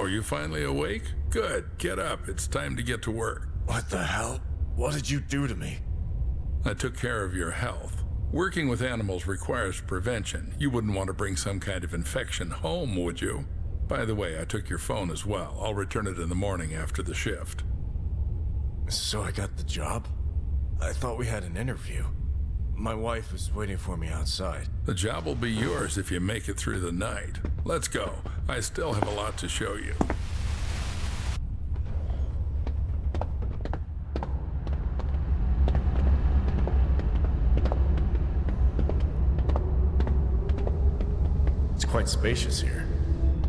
Oh, you finally awake? Good. Get up. It's time to get to work. What the hell? What did you do to me? I took care of your health. Working with animals requires prevention. You wouldn't want to bring some kind of infection home, would you? By the way, I took your phone as well. I'll return it in the morning after the shift. So I got the job? I thought we had an interview. My wife was waiting for me outside. The job will be yours if you make it through the night. Let's go. I still have a lot to show you. It's quite spacious here.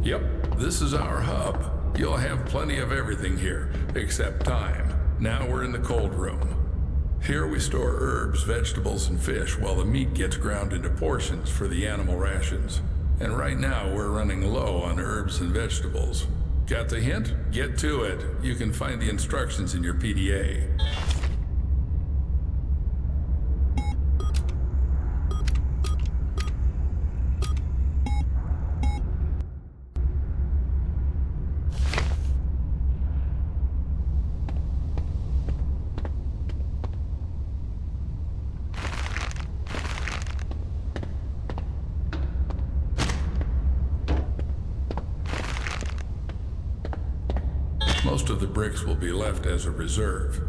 Yep, this is our hub. You'll have plenty of everything here, except time. Now we're in the cold room. Here we store herbs, vegetables, and fish while the meat gets ground into portions for the animal rations. And right now we're running low on herbs and vegetables. Got the hint? Get to it. You can find the instructions in your PDA. Most of the bricks will be left as a reserve.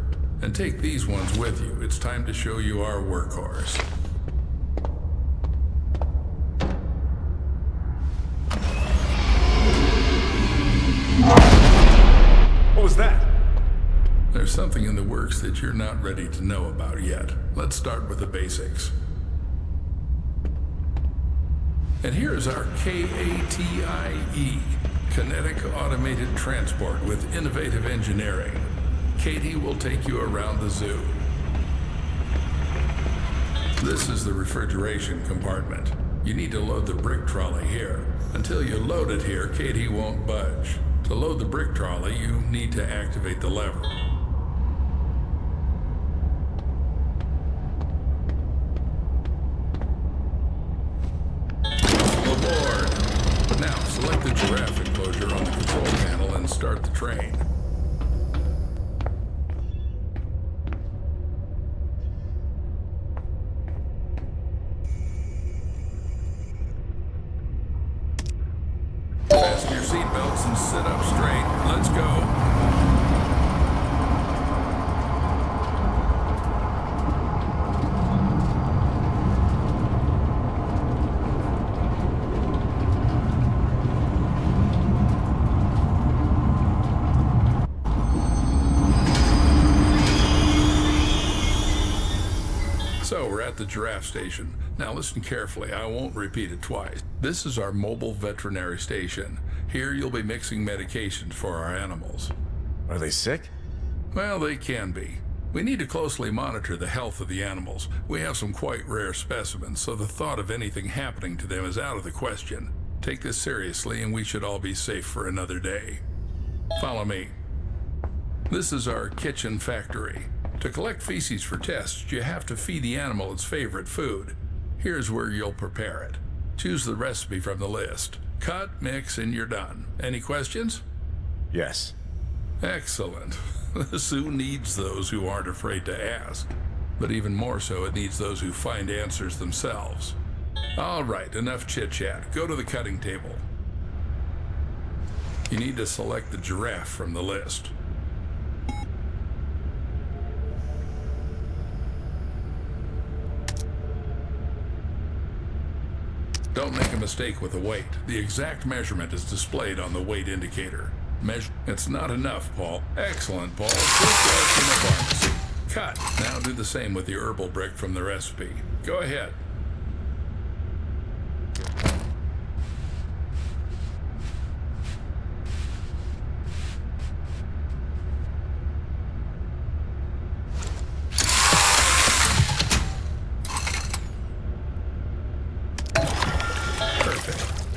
And take these ones with you. It's time to show you our workhorse. What was that? There's something in the works that you're not ready to know about yet. Let's start with the basics. And here's our KATIE. Kinetic Automated Transport with innovative engineering. Katie will take you around the zoo. This is the refrigeration compartment. You need to load the brick trolley here. Until you load it here, Katie won't budge. To load the brick trolley, you need to activate the lever. Aboard! Now, select the giraffe enclosure on the control panel and start the train. Fasten your seatbelts and sit up straight. Let's go. So we're at the giraffe station. Now listen carefully, I won't repeat it twice. This is our mobile veterinary station. Here you'll be mixing medications for our animals. Are they sick? Well, they can be. We need to closely monitor the health of the animals. We have some quite rare specimens, so the thought of anything happening to them is out of the question. Take this seriously and we should all be safe for another day. Follow me. This is our kitchen factory. To collect feces for tests, you have to feed the animal its favorite food. Here's where you'll prepare it. Choose the recipe from the list. Cut, mix, and you're done. Any questions? Yes. Excellent. The zoo needs those who aren't afraid to ask. But even more so, it needs those who find answers themselves. All right, enough chit-chat. Go to the cutting table. You need to select the giraffe from the list. Don't make a mistake with the weight. The exact measurement is displayed on the weight indicator. It's not enough, Paul. Excellent, Paul. Just from the pharmacy. Cut. Now do the same with the herbal brick from the recipe. Go ahead.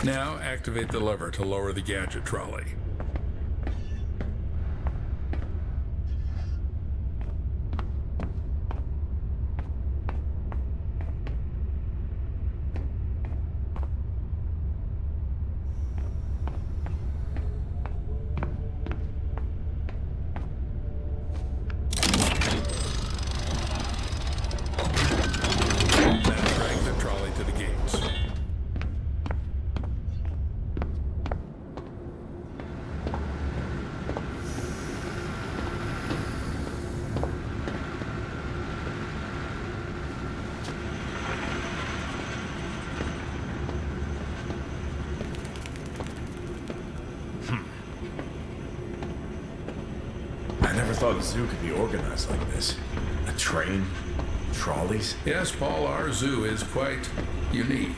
Now activate the lever to lower the gadget trolley. I never thought a zoo could be organized like this. A train, trolleys. Yes, Paul, our zoo is quite unique.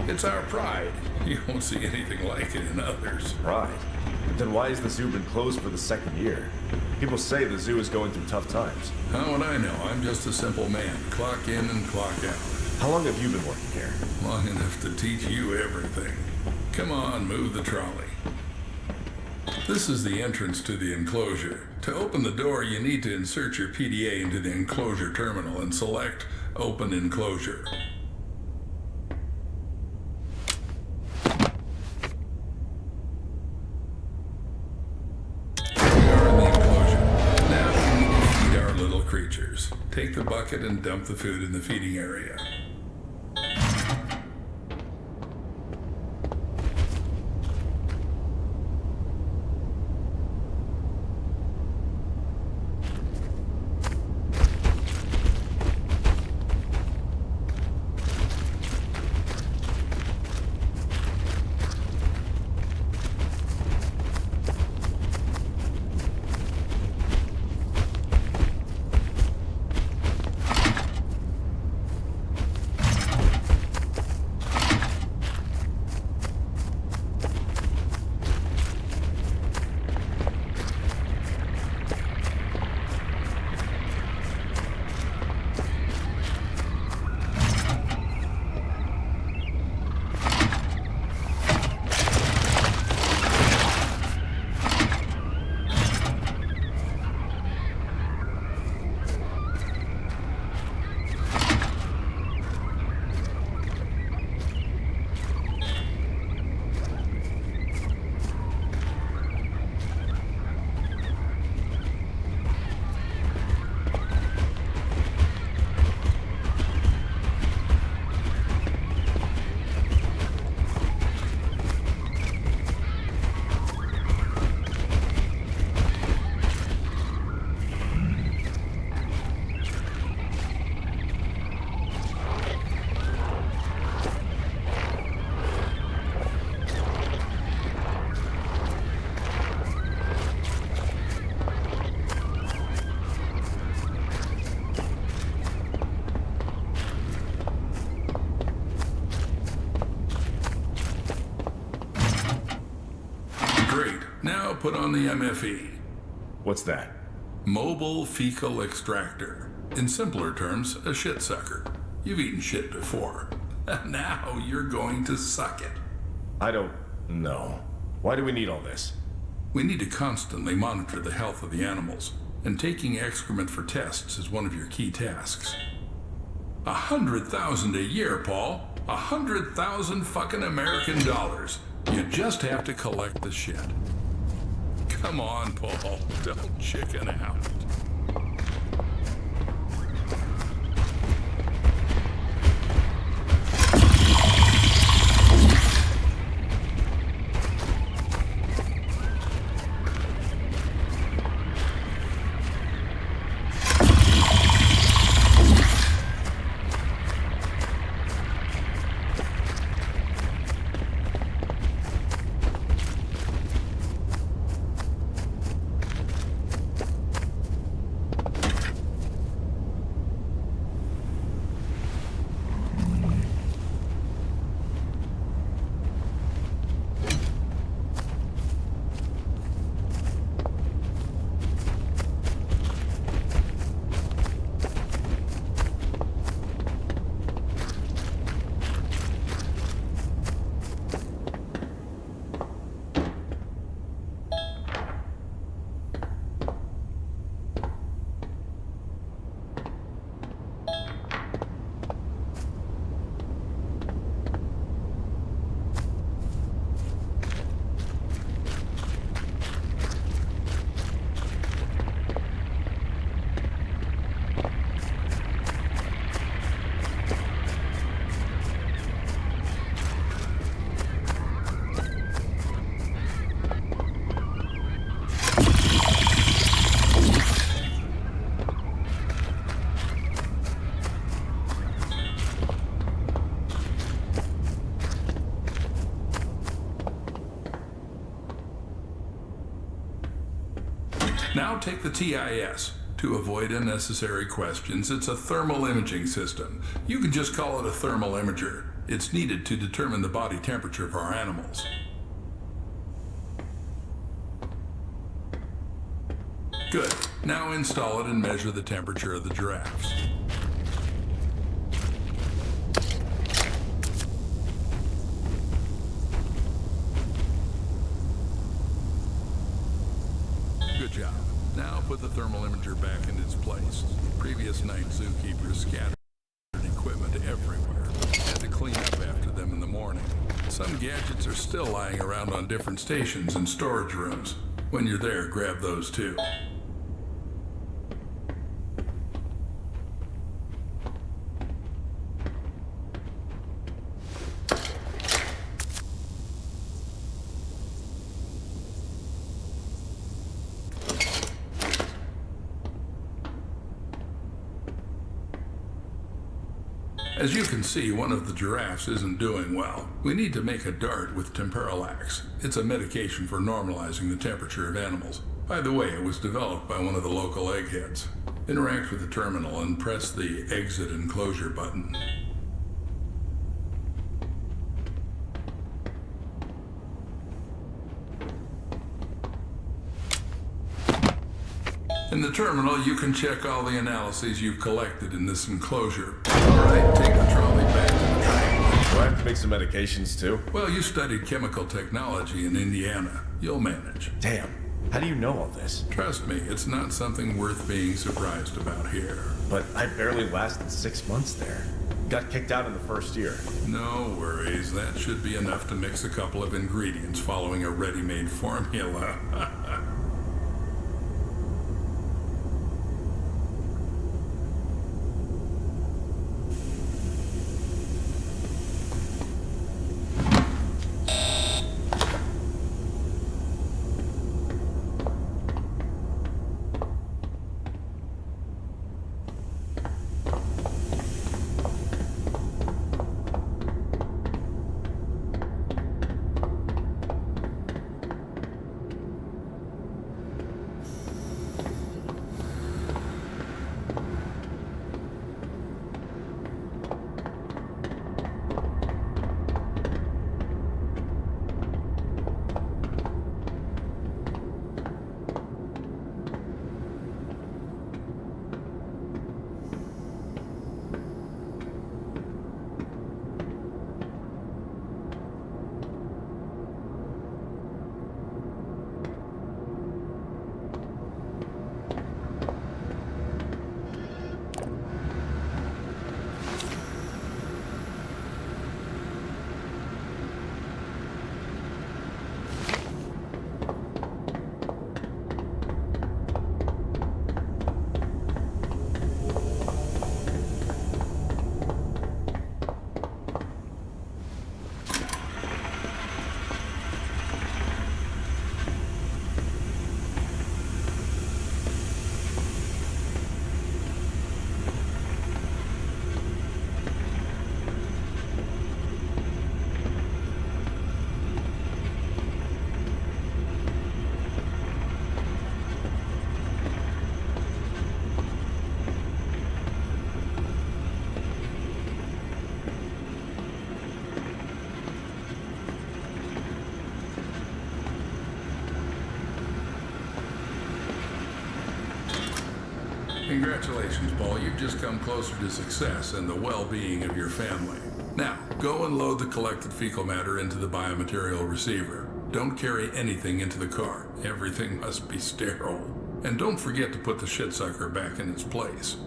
It's our pride. You won't see anything like it in others. Right. But then why has the zoo been closed for the second year? People say the zoo is going through tough times. How would I know? I'm just a simple man. Clock in and clock out. How long have you been working here? Long enough to teach you everything. Come on, move the trolley. This is the entrance to the enclosure. To open the door, you need to insert your PDA into the enclosure terminal and select Open Enclosure. We are in the enclosure. Now we need to feed our little creatures. Take the bucket and dump the food in the feeding area. Now put on the MFE. What's that? Mobile Fecal Extractor. In simpler terms, a shit sucker. You've eaten shit before. Now you're going to suck it. I don't know. Why do we need all this? We need to constantly monitor the health of the animals, and taking excrement for tests is one of your key tasks. 100,000 a year, Paul. 100,000 fucking American dollars. You just have to collect the shit. Come on, Paul. Don't chicken out. Now take the TIS. To avoid unnecessary questions, it's a thermal imaging system. You can just call it a thermal imager. It's needed to determine the body temperature of our animals. Good. Now install it and measure the temperature of the giraffes. Good job. Now put the thermal imager back in its place. Previous night zookeepers scattered equipment everywhere. Had to clean up after them in the morning. Some gadgets are still lying around on different stations and storage rooms. When you're there, grab those too. As you can see, one of the giraffes isn't doing well. We need to make a dart with Temperalax. It's a medication for normalizing the temperature of animals. By the way, it was developed by one of the local eggheads. Interact with the terminal and press the exit and closure button. In the terminal, you can check all the analyses you've collected in this enclosure. All right, take the trolley back to the train. Do I have to make some medications too? Well, you studied chemical technology in Indiana. You'll manage. Damn. How do you know all this? Trust me, it's not something worth being surprised about here. But I barely lasted 6 months there. Got kicked out in the first year. No worries. That should be enough to mix a couple of ingredients following a ready-made formula. Congratulations, Paul. You've just come closer to success and the well-being of your family. Now, go and load the collected fecal matter into the biomaterial receiver. Don't carry anything into the car. Everything must be sterile. And don't forget to put the shit sucker back in its place.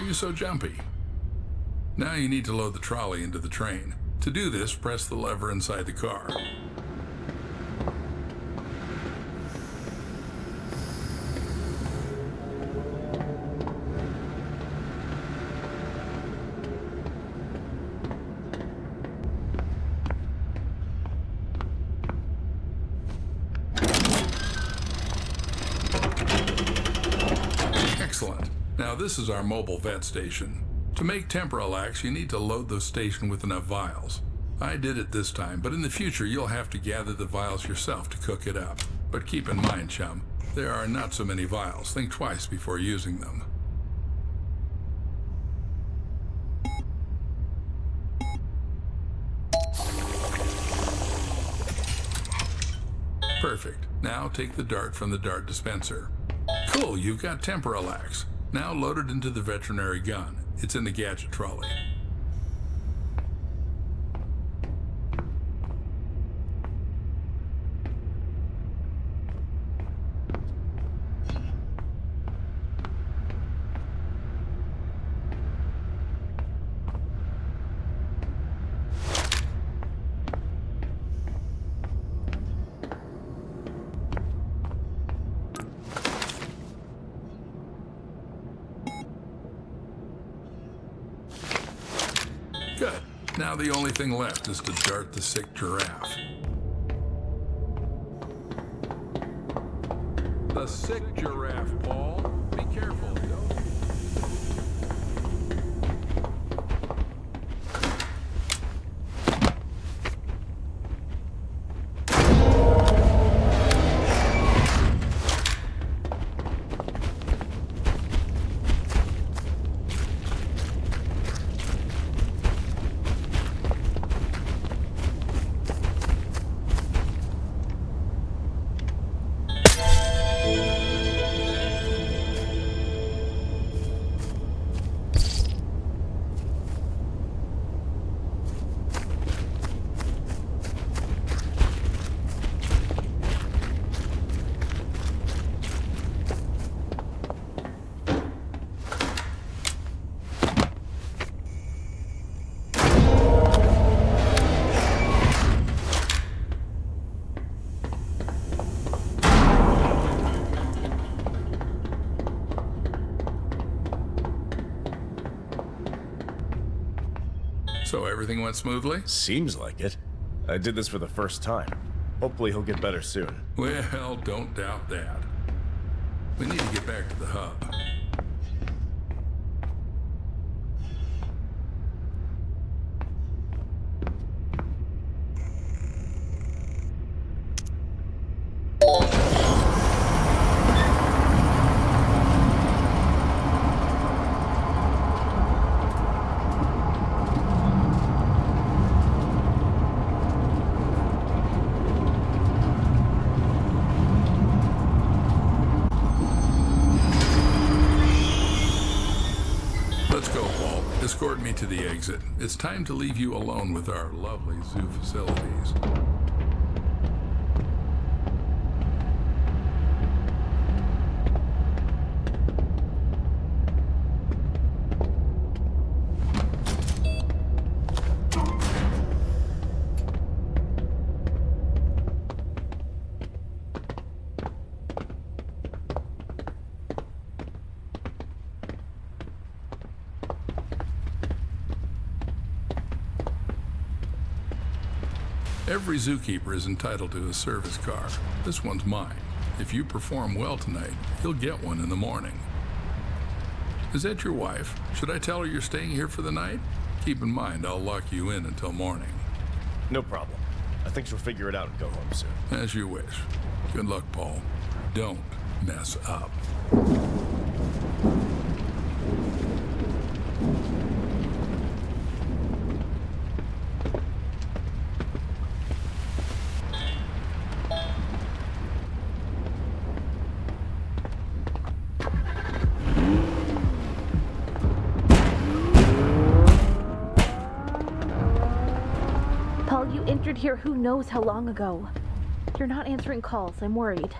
you so jumpy? Now you need to load the trolley into the train. To do this, press the lever inside the car. Excellent. Now this is our mobile vet station. To make Temporalax, you need to load the station with enough vials. I did it this time, but in the future you'll have to gather the vials yourself to cook it up. But keep in mind, chum, there are not so many vials. Think twice before using them. Perfect. Now take the dart from the dart dispenser. Cool, you've got Temporalax. Now load it into the veterinary gun. It's in the gadget trolley. Good. Now the only thing left is to dart the sick giraffe. The sick giraffe, Paul. Be careful, don't... So everything went smoothly? Seems like it. I did this for the first time. Hopefully he'll get better soon. Well, don't doubt that. We need to get back to the hub. Let's go, Paul. Escort me to the exit. It's time to leave you alone with our lovely zoo facilities. Every zookeeper is entitled to a service car. This one's mine. If you perform well tonight, you'll get one in the morning. Is that your wife? Should I tell her you're staying here for the night? Keep in mind, I'll lock you in until morning. No problem. I think she'll figure it out and go home soon. As you wish. Good luck, Paul. Don't mess up. Paul, you entered here who knows how long ago. You're not answering calls. I'm worried.